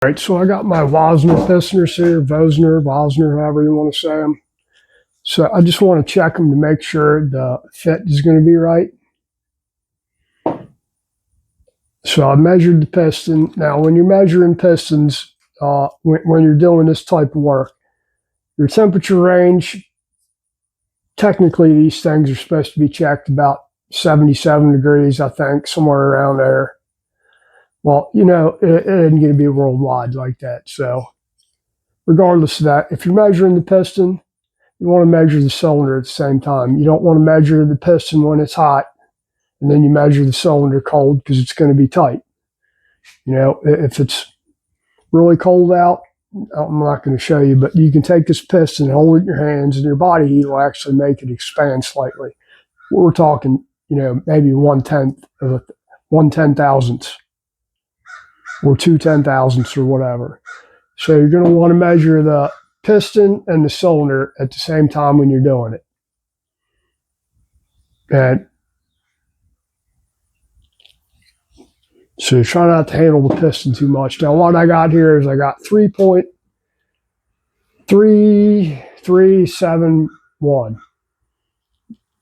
All right, so I got my Wosner pistons here, Wosner, however you want to say them. So I just want to check them to make sure the fit is going to be right. So I measured the piston. Now, when you're measuring pistons, when you're doing this type of work, your temperature range, technically these things are supposed to be checked about 77 degrees, I think, somewhere around there. Well, you know, it isn't going to be worldwide like that. So regardless of that, if you're measuring the piston, you want to measure the cylinder at the same time. You don't want to measure the piston when it's hot, and then you measure the cylinder cold because it's going to be tight. You know, if it's really cold out, I'm not going to show you, but you can take this piston and hold it in your hands, and your body heat will actually make it expand slightly. We're talking, you know, maybe 1/10,000ths or 2/10,000ths or whatever. So you're going to want to measure the piston and the cylinder at the same time when you're doing it. And so try not to handle the piston too much. Now what I got here is I got 3.3371,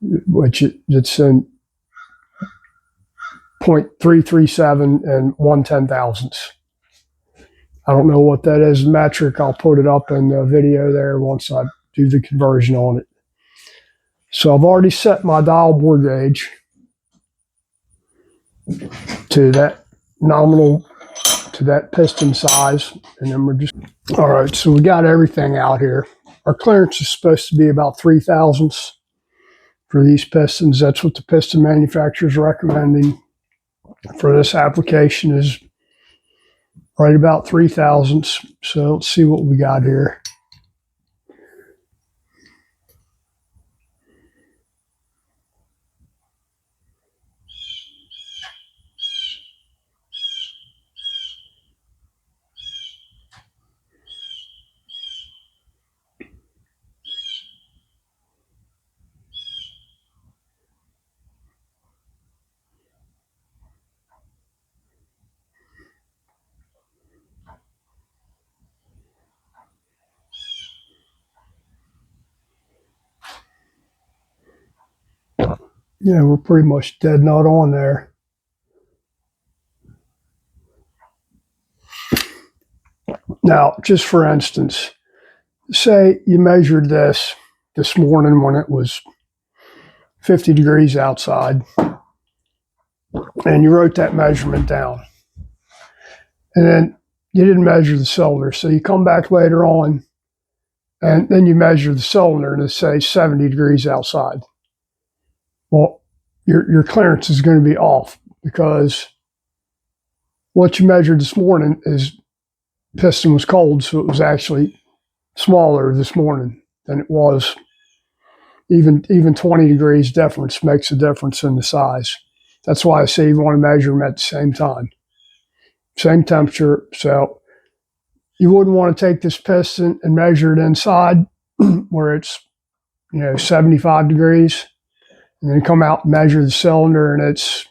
which it's in 0.337 and 1/10,000ths. I don't know what that is in metric. I'll put it up in the video there once I do the conversion on it. So I've already set my dial bore gauge to that nominal, to that piston size, and then we're just, all right, so we got everything out here. Our clearance is supposed to be about 3/1000ths for these pistons. That's what the piston manufacturer is recommending for this application, is right about 3/1000ths. So let's see what we got here. Yeah, we're pretty much dead nut on there. Now, just for instance, say you measured this morning when it was 50 degrees outside, and you wrote that measurement down, and then you didn't measure the cylinder. So you come back later on, and then you measure the cylinder, and it's, say, 70 degrees outside. Well, your clearance is going to be off, because what you measured this morning is piston was cold, so it was actually smaller this morning than it was. Even 20 degrees difference makes a difference in the size. That's why I say you want to measure them at the same time, same temperature. So you wouldn't want to take this piston and measure it inside where it's, you know, 75 degrees, and then come out and measure the cylinder and it's,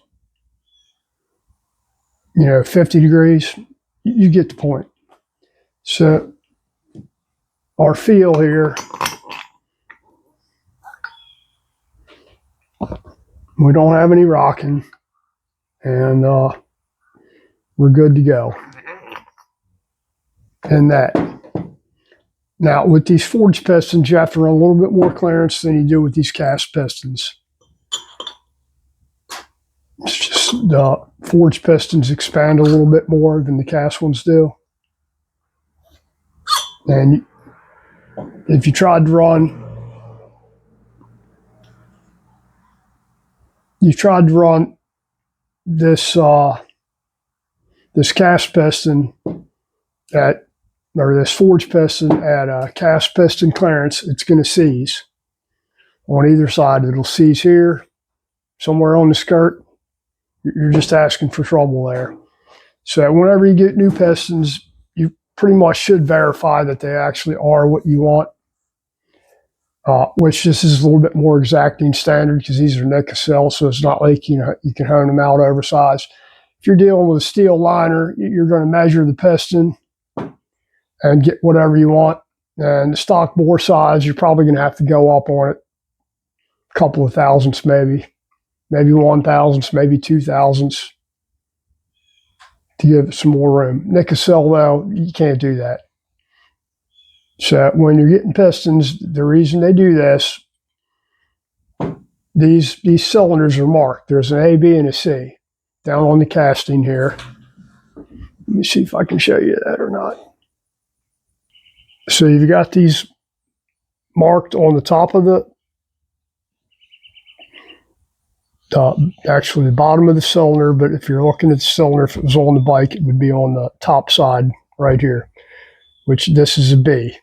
you know, 50 degrees. You get the point. So our feel here, we don't have any rocking, and we're good to go. And that. Now, with these forged pistons, you have to run a little bit more clearance than you do with these cast pistons. It's just the forged pistons expand a little bit more than the cast ones do. And if you tried to run, this this cast piston at, or this forged piston at a cast piston clearance, it's going to seize on either side. It'll seize here, somewhere on the skirt. You're just asking for trouble there. So whenever you get new pistons, you pretty much should verify that they actually are what you want. Which this is a little bit more exacting standard, because these are Nickel, so it's not like, you know, you can hone them out oversized. If you're dealing with a steel liner, you're going to measure the piston and get whatever you want. And the stock bore size, you're probably going to have to go up on it a couple of thousandths, maybe 1,000ths, maybe 2,000ths to give it some more room. Nickel, though, you can't do that. So when you're getting pistons, the reason they do this, these cylinders are marked. There's an A, B, and a C down on the casting here. Let me see if I can show you that or not. So you've got these marked on the top of actually the bottom of the cylinder, but if you're looking at the cylinder, if it was on the bike, it would be on the top side right here, which this is a B.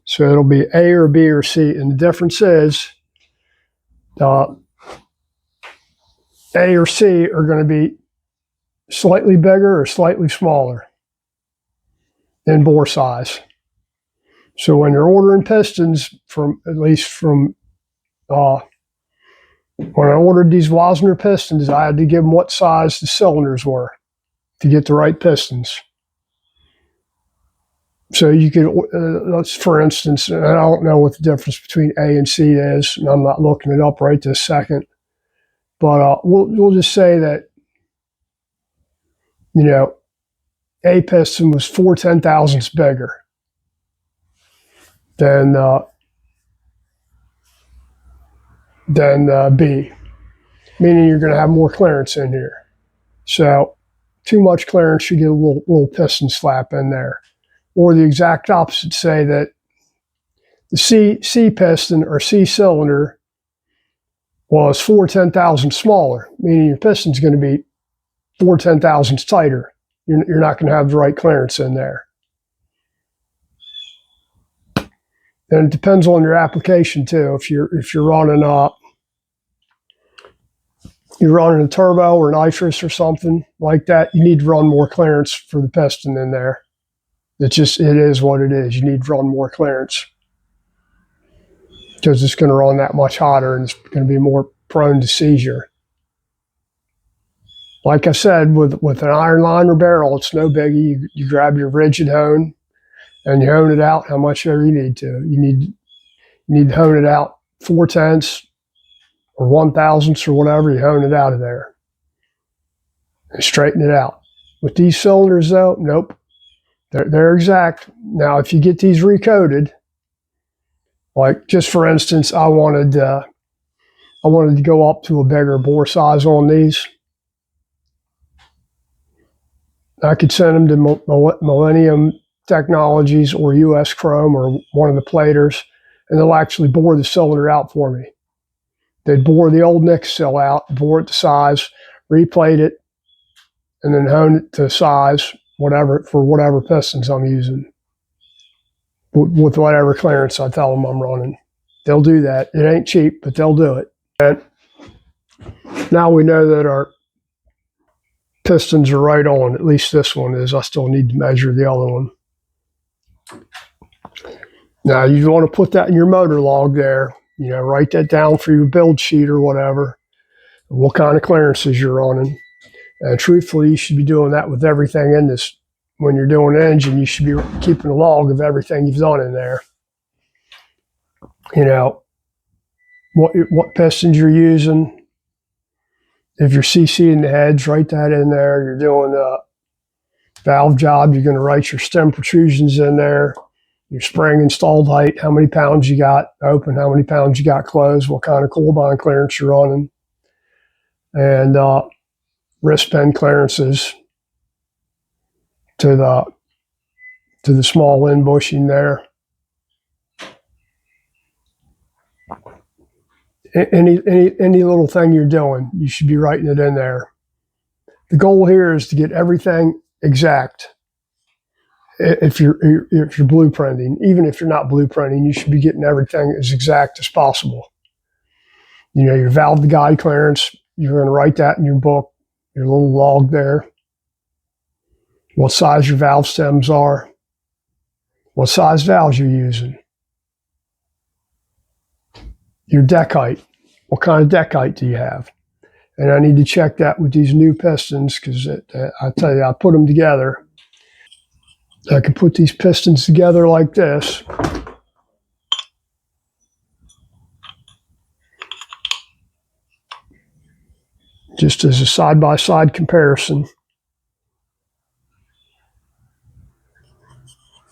So it'll be A or B or C, and the difference is A or C are going to be slightly bigger or slightly smaller in bore size. So when you're ordering pistons, at least from when I ordered these Wosner pistons, I had to give them what size the cylinders were to get the right pistons. So you could, let's for instance, and I don't know what the difference between A and C is, and I'm not looking it up right this second, but we'll just say that, you know, A piston was 4/10,000ths bigger than B, meaning you're going to have more clearance in here. So too much clearance, you get a little piston slap in there. Or the exact opposite, say that the C piston or C cylinder was 4/10,000ths smaller, meaning your piston's going to be 4/10,000ths tighter. You're not going to have the right clearance in there. And it depends on your application too. If you're running a turbo or nitrous or something like that, you need to run more clearance for the piston in there. It is what it is. You need to run more clearance because it's going to run that much hotter and it's going to be more prone to seizure. Like I said, with an iron liner barrel, it's no biggie. You grab your rigid hone and you hone it out how much ever you need to. You need to hone it out 4/10ths or 1,000ths or whatever. You hone it out of there and straighten it out. With these cylinders, though, nope. They're exact. Now, if you get these recoated, like just for instance, I wanted to go up to a bigger bore size on these. I could send them to Millennium Technologies or US Chrome or one of the platers, and they'll actually bore the cylinder out for me. They'd bore the old nickel out, bore it to size, replate it, and then hone it to size, for whatever pistons I'm using, with whatever clearance I tell them I'm running. They'll do that. It ain't cheap, but they'll do it. And now we know that our pistons are right on. At least this one is. I still need to measure the other one. Now you want to put that in your motor log there. You know, write that down for your build sheet or whatever. What kind of clearances you're running. And truthfully, you should be doing that with everything in this. When you're doing an engine, you should be keeping a log of everything you've done in there. You know, what pistons you're using. If you're CCing the heads, write that in there. You're doing a valve job, you're going to write your stem protrusions in there. Your spring installed height, how many pounds you got open, how many pounds you got closed, what kind of coil bond clearance you're running. And wrist pin clearances to the small end bushing there. Any little thing you're doing, you should be writing it in there. The goal here is to get everything exact. If you're blueprinting, even if you're not blueprinting, you should be getting everything as exact as possible. You know, your valve to guide clearance, you're going to write that in your book, your little log there. What size your valve stems are, what size valves you're using, your deck height, what kind of deck height do you have? And I need to check that with these new pistons because I tell you, I put them together. I can put these pistons together like this. Just as a side-by-side comparison.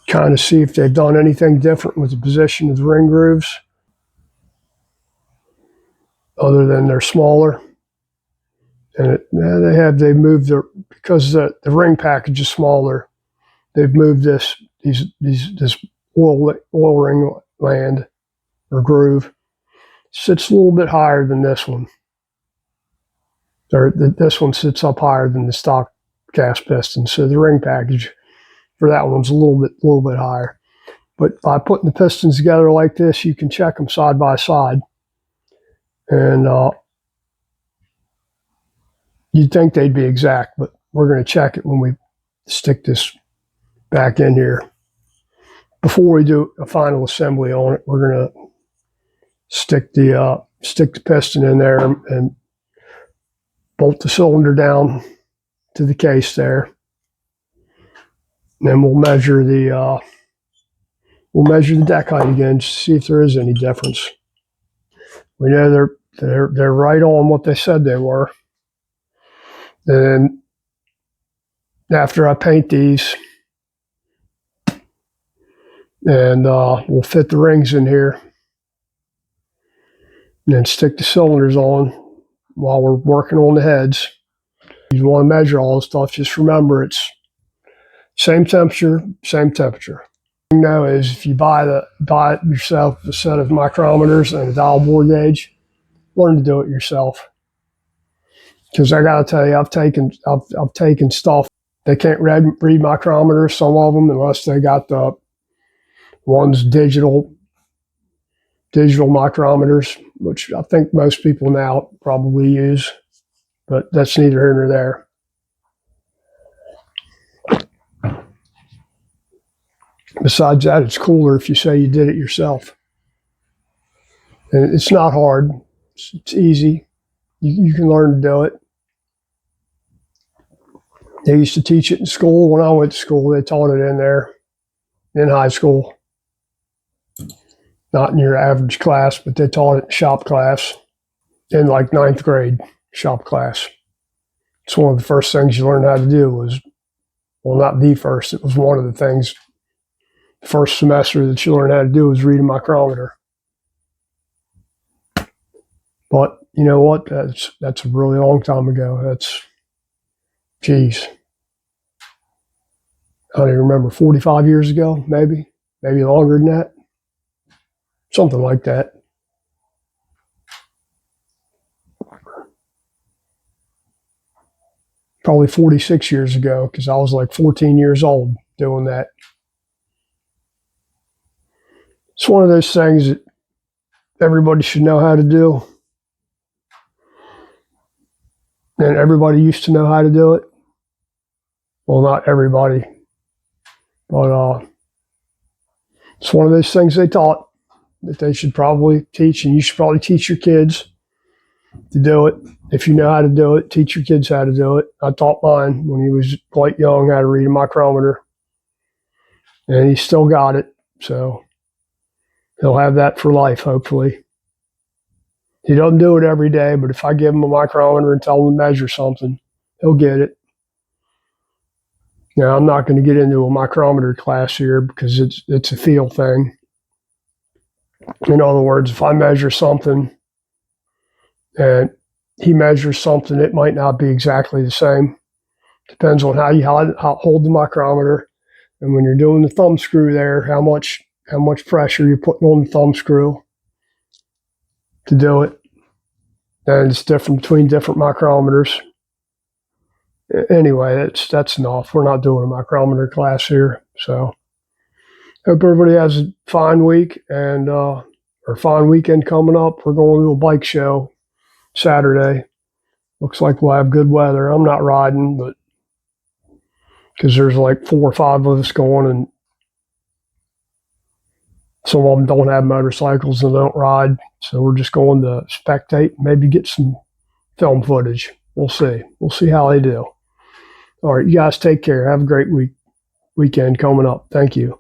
Kind of see if they've done anything different with the position of the ring grooves, other than they're smaller. And they've moved because the ring package is smaller. They've moved this oil ring land or groove. Sits a little bit higher than this one. This one sits up higher than the stock cast piston, so the ring package for that one's a little bit higher. But by putting the pistons together like this, you can check them side by side, and you'd think they'd be exact, but we're going to check it when we stick this back in here. Before we do a final assembly on it, we're going to stick the piston in there and bolt the cylinder down to the case there. And then we'll measure the deck height again to see if there is any difference. We know they're right on what they said they were. And after I paint these, and we'll fit the rings in here, and then stick the cylinders on while we're working on the heads. If you want to measure all this stuff, just remember it's same temperature, same temperature. The thing though is if you buy it yourself, a set of micrometers and a dial bore gauge, learn to do it yourself. Because I got to tell you, I've taken stuff. They can't read micrometers, some of them, unless they got the ones digital micrometers, which I think most people now probably use, but that's neither here nor there. Besides that, it's cooler if you say you did it yourself. And it's not hard. It's easy. You can learn to do it. They used to teach it in school. When I went to school, they taught it in there, in high school. Not in your average class, but they taught it in shop class, in like 9th grade shop class. It's one of the first things you learned how to do was, well, not the first, it was one of the things, the first semester that you learned how to do was read a micrometer. But you know what? That's a really long time ago. That's, geez, I don't even remember, 45 years ago, maybe longer than that. Something like that. Probably 46 years ago, because I was like 14 years old doing that. It's one of those things that everybody should know how to do. And everybody used to know how to do it. Well, not everybody. But it's one of those things they taught that they should probably teach, and you should probably teach your kids to do it. If you know how to do it, teach your kids how to do it. I taught mine when he was quite young how to read a micrometer, and he still got it, so he'll have that for life, hopefully. He doesn't do it every day, but if I give him a micrometer and tell him to measure something, he'll get it. Now, I'm not going to get into a micrometer class here because it's a feel thing. In other words, if I measure something and he measures something, it might not be exactly the same. Depends on how you hold the micrometer, and when you're doing the thumb screw there, how much pressure you're putting on the thumb screw to do it. And it's different between different micrometers. Anyway, that's enough. We're not doing a micrometer class here, so hope everybody has a fine week and or fine weekend coming up. We're going to a bike show Saturday. Looks like we'll have good weather. I'm not riding, but because there's like 4 or 5 of us going, and some of them don't have motorcycles and don't ride, so we're just going to spectate, maybe get some film footage. We'll see. We'll see how they do. All right, you guys take care. Have a great week. weekend coming up. Thank you.